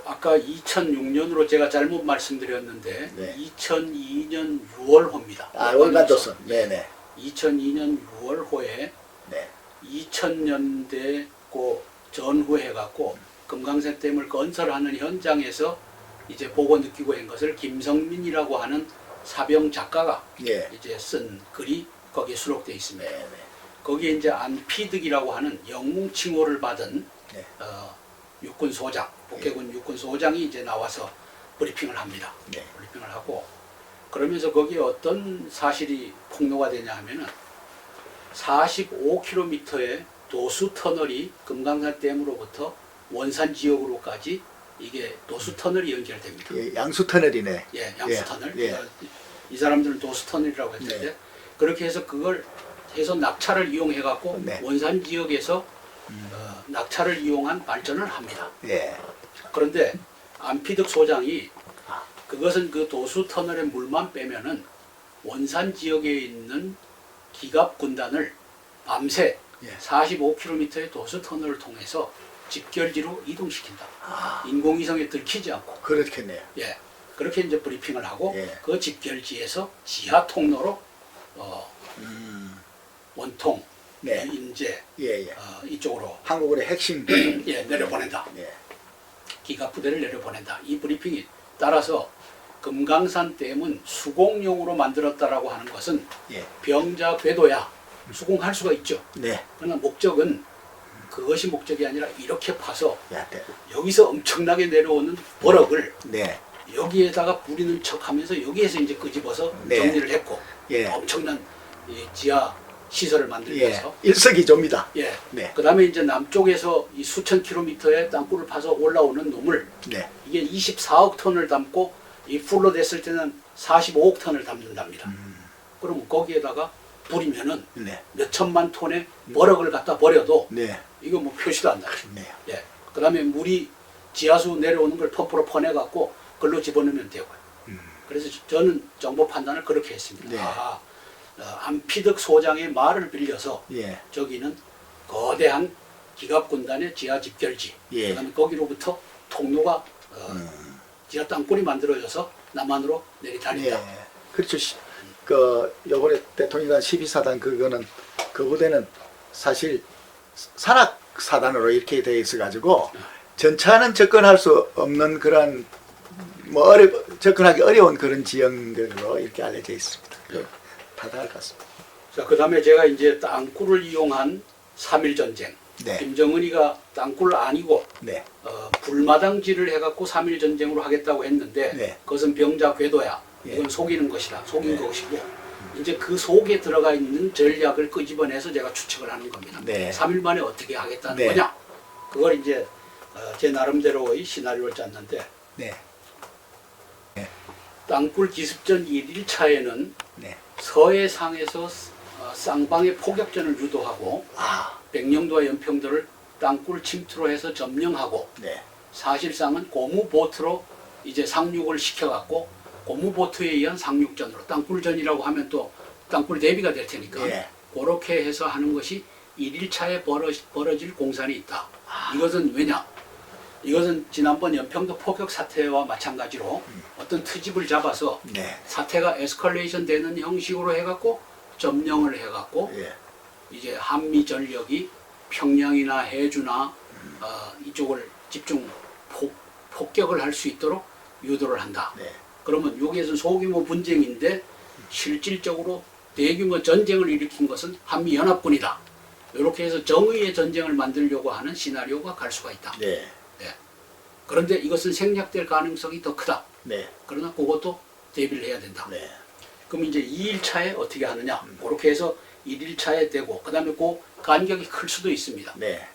아까 2006년으로 제가 잘못 말씀드렸는데 네. 2002년 6월호입니다. 아, 월간조선. 네네. 2002년 6월호에 네. 2000년대 그 전후해 갖고 금강산 댐을 건설하는 현장에서 이제 보고 느끼고 한 것을 김성민이라고 하는 사병 작가가 예. 이제 쓴 글이 거기에 수록되어 있습니다. 네네. 거기에 이제 안피득이라고 하는 영웅 칭호를 받은 네. 육군 소장, 북해군 육군 소장이 이제 나와서 브리핑을 합니다. 네. 브리핑을 하고 그러면서 거기에 어떤 사실이 폭로가 되냐 하면은 45km의 도수 터널이 금강산 댐으로부터 원산 지역으로까지 이게 도수 터널이 연결됩니다. 예, 양수 터널이네. 예, 양수 터널. 예. 이 사람들은 도수 터널이라고 했는데 네. 그렇게 해서 그걸 해서 낙차를 이용해 갖고 네. 원산 지역에서 낙차를 이용한 발전을 합니다. 예. 그런데 안피득 소장이 그것은 그 도수 터널의 물만 빼면은 원산 지역에 있는 기갑 군단을 밤새 예. 45km의 도수 터널을 통해서 집결지로 이동시킨다. 아, 인공위성에 들키지 않고. 그렇겠네요. 예. 그렇게 이제 브리핑을 하고 예. 그 집결지에서 지하 통로로 원통, 네. 인제 예, 예. 이쪽으로 한국의 핵심. 예, 내려보낸다. 예. 기갑 부대를 내려보낸다. 이 브리핑이 따라서 금강산 댐은 수공용으로 만들었다라고 하는 것은 예. 병자 궤도야 수공할 수가 있죠. 네. 그러나 목적은 그것이 목적이 아니라 이렇게 파서 야, 네. 여기서 엄청나게 내려오는 버럭을 네. 여기에다가 부리는 척하면서 여기에서 이제 끄집어서 네. 정리를 했고 예. 엄청난 이 지하 시설을 만들기 예. 위해서 일석이조입니다. 예. 네. 그다음에 이제 남쪽에서 이 수천 킬로미터의 땅굴을 파서 올라오는 놈을 네. 이게 24억 톤을 담고 이 풀로 됐을 때는 45억 톤을 담는답니다. 그럼 거기에다가 뿌리면은 네. 몇 천만 톤의 버럭을 갖다 버려도 네. 이거 뭐 표시도 안 나요. 네. 예. 그다음에 물이 지하수 내려오는 걸 펌프로 퍼내 갖고 글로 집어넣으면 되고요. 그래서 저는 정보 판단을 그렇게 했습니다. 네. 안피득 소장의 말을 빌려서 예. 저기는 거대한 기갑군단의 지하 집결지, 예. 그다음에 거기로부터 통로가 지하 땅굴이 만들어져서 남한으로 내리다닌다. 예. 그렇죠. 요번에 대통령단 12사단 그거는 그 부대는 사실 산악사단으로 이렇게 되어 있어 가지고 전차는 접근할 수 없는 그런 뭐 접근하기 어려운 그런 지형들로 이렇게 알려져 있습니다. 다다할 것 같습니다. 자, 그다음에 제가 이제 땅굴을 이용한 3.1 전쟁. 네. 김정은이가 땅굴 아니고 네. 불마당질을 해갖고 3.1 전쟁으로 하겠다고 했는데 네. 그것은 병자 궤도야. 예. 이건 속이는 것이다. 속인 네. 것이고 이제 그 속에 들어가 있는 전략을 끄집어내서 제가 추측을 하는 겁니다. 네. 3일 만에 어떻게 하겠다는 네. 거냐. 그걸 이제 제 나름대로의 시나리오를 짰는데 네. 땅굴 기습전 1일차에는 네. 서해상에서 쌍방의 포격전을 유도하고 아. 백령도와 연평도를 땅굴 침투로 해서 점령하고 네. 사실상은 고무보트로 이제 상륙을 시켜갖고 고무보트에 의한 상륙전으로 땅굴전이라고 하면 또 땅굴 대비가 될 테니까 예. 그렇게 해서 하는 것이 1일차에 벌어질 공산이 있다. 이것은 왜냐? 이것은 지난번 연평도 포격 사태와 마찬가지로 어떤 트집을 잡아서 네. 사태가 에스컬레이션 되는 형식으로 해갖고 점령을 해갖고 예. 이제 한미 전력이 평양이나 해주나 이쪽을 집중 폭격을 할 수 있도록 유도를 한다. 네. 그러면 여기에서 소규모 분쟁인데 실질적으로 대규모 전쟁을 일으킨 것은 한미연합군이다. 이렇게 해서 정의의 전쟁을 만들려고 하는 시나리오가 갈 수가 있다. 네. 네. 그런데 이것은 생략될 가능성이 더 크다. 네. 그러나 그것도 대비를 해야 된다. 네. 그럼 이제 2일차에 어떻게 하느냐. 그렇게 해서 1일차에 되고 그 다음에 그 간격이 클 수도 있습니다. 네.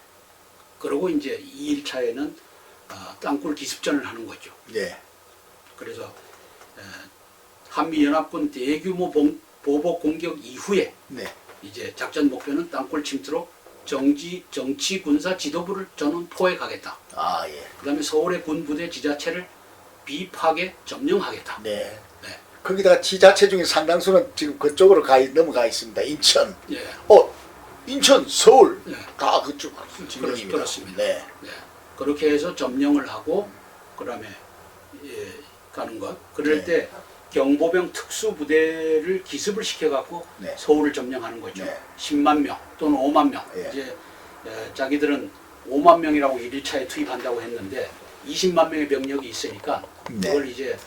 그리고 이제 2일차에는 땅굴 기습전을 하는 거죠. 네. 그래서 한미연합군 대규모 보복 공격 이후에 네. 이제 작전 목표는 땅굴 침투로 정치 군사 지도부를 저는 포획하겠다. 아, 예. 그 다음에 서울의 군부대 지자체를 비파괴 점령하겠다. 네. 네. 거기다가 지자체 중에 상당수는 지금 그쪽으로 넘어가 있습니다. 인천. 예. 인천, 서울 네. 다 그쪽 진영입니다. 그렇습니다. 네. 네. 그렇게 해서 점령을 하고 그다음에 가는 것. 그럴 네. 때 경보병 특수부대를 기습을 시켜갖고 네. 서울을 점령하는 거죠. 네. 10만 명 또는 5만 명. 예. 이제 자기들은 5만 명이라고 1일차에 투입한다고 했는데 20만 명의 병력이 있으니까 네. 그걸 이제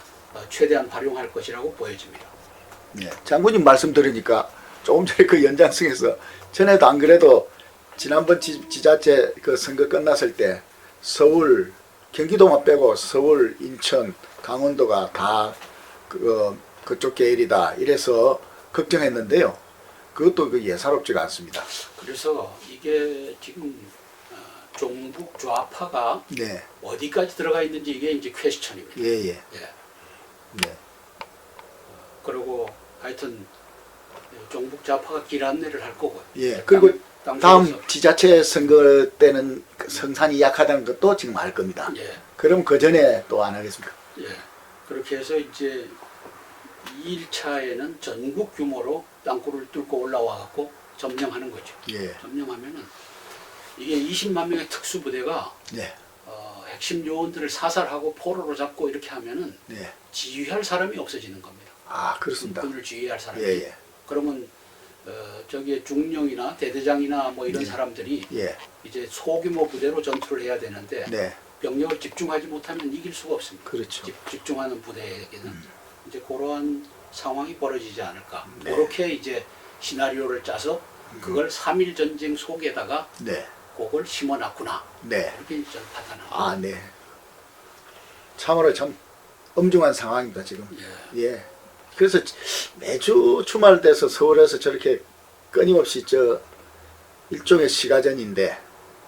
최대한 활용할 것이라고 보여집니다. 네. 장군님 말씀 들으니까 조금 전에 그 연장성에서 전에도 안 그래도 지난번 지자체 그 선거 끝났을 때 서울 경기도만 빼고 서울, 인천, 강원도가 다 그쪽 계열이다 이래서 걱정했는데요. 그것도 그 예사롭지가 않습니다. 그래서 이게 지금 종북 좌파가 네, 어디까지 들어가 있는지 이게 이제 퀘스천입니다. 예. 예. 네, 그리고 하여튼 종북 좌파가 길 안내를 할 거고. 예. 그리고 땅 다음 속에서. 지자체 선거 때는 그 성산이 약하다는 것도 지금 알 겁니다. 예. 그럼 그 전에 또 안 하겠습니까? 예. 그렇게 해서 이제 2일차에는 전국 규모로 땅굴을 뚫고 올라와 갖고 점령하는 거죠. 예, 점령하면은 이게 20만 명의 특수부대가 네, 핵심 요원들을 사살하고 포로로 잡고 이렇게 하면은 네. 지휘할 사람이 없어지는 겁니다. 아, 그렇습니다. 군을 지휘할 사람이. 예. 그러면 저기에 중령이나 대대장이나 뭐 이런 네. 사람들이 예, 이제 소규모 부대로 전투를 해야 되는데 네, 병력을 집중하지 못하면 이길 수가 없습니다. 그렇죠. 집중하는 부대에게는 이제 그러한 상황이 벌어지지 않을까. 네. 그렇게 이제 시나리오를 짜서 그걸 3.1 전쟁 속에다가 네, 그걸 심어놨구나. 네. 이렇게 저는 판단합니다. 아, 네. 참으로 참 엄중한 상황입니다, 지금. 예. 예. 그래서 매주 주말 돼서 서울에서 저렇게 끊임없이 일종의 시가전인데,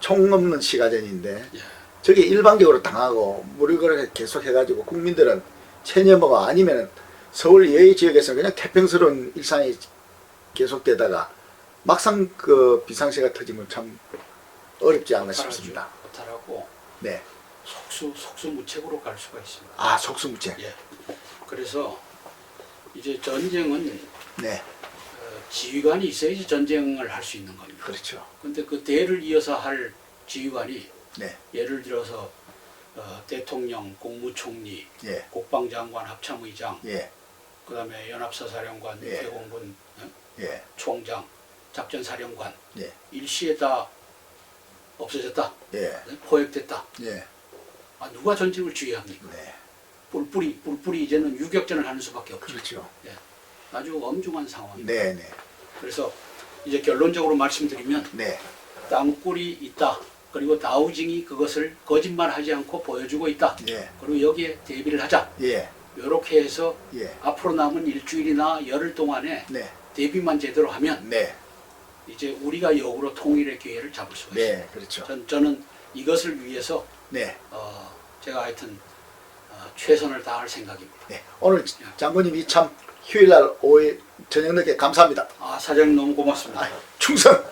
총 없는 시가전인데, 예. 저게 일방적으로 당하고 무력을 계속 해가지고 국민들은 체념어가 아니면 서울 예의 지역에서는 그냥 태평스러운 일상이 계속되다가 막상 그 비상시가 터지면 참 어렵지 않나 싶습니다. 허탈하고 네. 속수무책으로 갈 수가 있습니다. 아, 속수무책. 예. 그래서 이제 전쟁은 네. 지휘관이 있어야지 전쟁을 할 수 있는 겁니다. 그렇죠. 근데 그 대를 이어서 할 지휘관이 네. 예를 들어서 대통령, 국무총리, 예. 국방장관, 합참의장, 예. 그다음에 연합사사령관, 예. 대공군 예. 총장, 작전사령관 예. 일시에 다 없어졌다, 예. 포획됐다. 예. 누가 전쟁을 지휘합니까? 네. 뿔뿔이 이제는 유격전을 하는 수밖에 없죠. 그렇죠. 예. 아주 엄중한 상황입니다. 네, 네. 그래서 이제 결론적으로 말씀드리면 네. 땅굴이 있다. 그리고 다우징이 그것을 거짓말하지 않고 보여주고 있다. 예. 그리고 여기에 대비를 하자. 예. 이렇게 해서 예. 앞으로 남은 일주일이나 열흘 동안에 네. 대비만 제대로 하면 네. 이제 우리가 역으로 통일의 기회를 잡을 수가 있습니다. 네. 그렇죠. 저는 이것을 위해서 네. 제가 하여튼 최선을 다할 생각입니다. 네. 오늘 장군님이 참 휴일날 오후 저녁 늦게 감사합니다. 사장님 너무 고맙습니다. 충성!